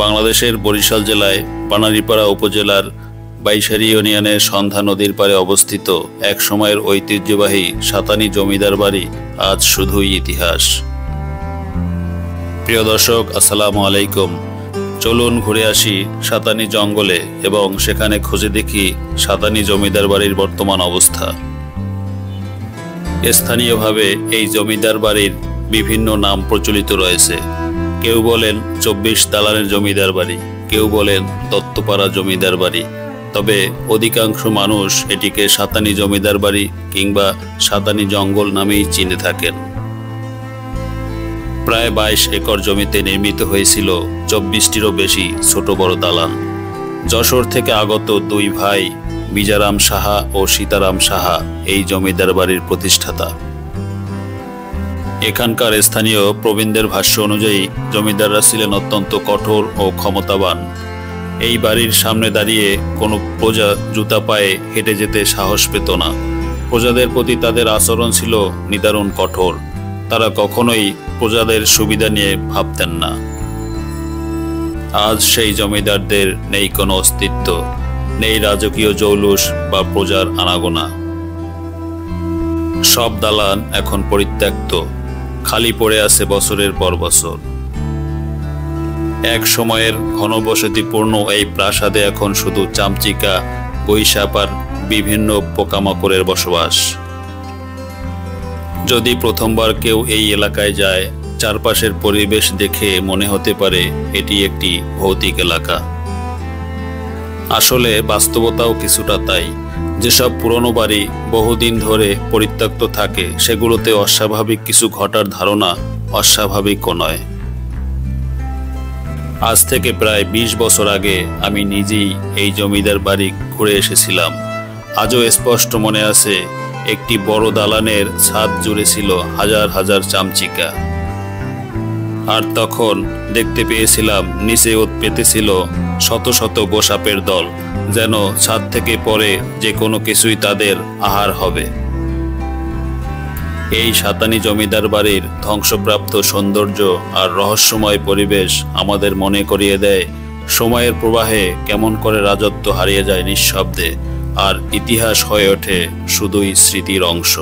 বাংলাদেশের বরিশাল জেলায় পানারীপাড়া উপজেলার বাইশারি ইউনিয়নের সন্ধ্যা নদীর পাড়ে অবস্থিত এক সময়ের ঐতিহ্যবাহী সাতানি জমিদার বাড়ি আজ শুধুই ইতিহাস। প্রিয় দর্শক, আসসালামু আলাইকুম। চলুন ঘুরে আসি সাতানি জঙ্গলে এবং সেখানে খুঁজে দেখি সাতানি জমিদার বাড়ির বর্তমান অবস্থা। স্থানীয়ভাবে এই জমিদার বাড়ির বিভিন্ন নাম প্রচলিত রয়েছে। কেউ বলেন 24 দালানের জমিদার বাড়ি, কেউ বলেন দত্তপাড়া জমিদার বাড়ি, তবে অধিকাংশ মানুষ এটিকে সাতানি জমিদার বাড়ি কিংবা সাতানি জঙ্গল নামেই চিনে থাকেন। প্রায় 22 একর জমিতে নির্মিত হয়েছিল 24টিরও বেশি ছোট বড় দালান। যশোর থেকে আগত দুই ভাই বিজারাম সাহা ও সীতারাম সাহা এই জমিদার বাড়ির প্রতিষ্ঠাতা। এখানকার স্থানীয় প্রবীণদের ভাষ্য অনুযায়ী জমিদাররা ছিলেন অত্যন্ত কঠোর ও ক্ষমতাবান। এই বাড়ির সামনে দাঁড়িয়ে কোনো প্রজা জুতা পায়ে হেঁটে যেতে সাহস পেত না। প্রজাদের প্রতি তাদের আচরণ ছিল নিদারুণ কঠোর। তারা কখনোই প্রজাদের সুবিধা নিয়ে ভাবতেন না। আজ সেই জমিদারদের নেই কোনো অস্তিত্ব, নেই রাজকীয় জৌলুস বা প্রজার আনাগোনা। সব দালান এখন পরিত্যক্ত, খালি পড়ে আছে বছরের পর বছর। এক সময়ের ঘনবসতিপূর্ণ এই প্রাসাদে এখন শুধু চামচিকা, বৈশাপ আর বিভিন্ন পোকামাকড়ের বসবাস। যদি প্রথমবার কেউ এই এলাকায় যায়, চারপাশের পরিবেশ দেখে মনে হতে পারে এটি একটি ভৌতিক এলাকা। আসলে বাস্তবতাও কিছুটা তাই। যেসব পুরনো বাড়ি বহুদিন ধরে পরিত্যক্ত থাকে, সেগুলোতে অস্বাভাবিক কিছু ঘটার ধারণা অস্বাভাবিকও নয়। আজ থেকে প্রায় 20 বছর আগে আমি নিজেই এই জমিদার বাড়ি ঘুরে এসেছিলাম। আজও স্পষ্ট মনে আছে, একটি বড় দালানের ছাদ জুড়ে ছিল হাজার হাজার চামচিকা। আর তখন দেখতে পেয়েছিলাম নিচে পেতেছিল শত শত গোসাপের দল, যেন ছাদ থেকে পড়ে যে কোনো কিছুই তাদের আহার হবে। এই সাতানি জমিদার বাড়ির ধ্বংসপ্রাপ্ত সৌন্দর্য আর রহস্যময় পরিবেশ আমাদের মনে করিয়ে দেয় সময়ের প্রবাহে কেমন করে রাজত্ব হারিয়ে যায় নিঃশব্দে, আর ইতিহাস হয়ে ওঠে শুধুই স্মৃতির অংশ।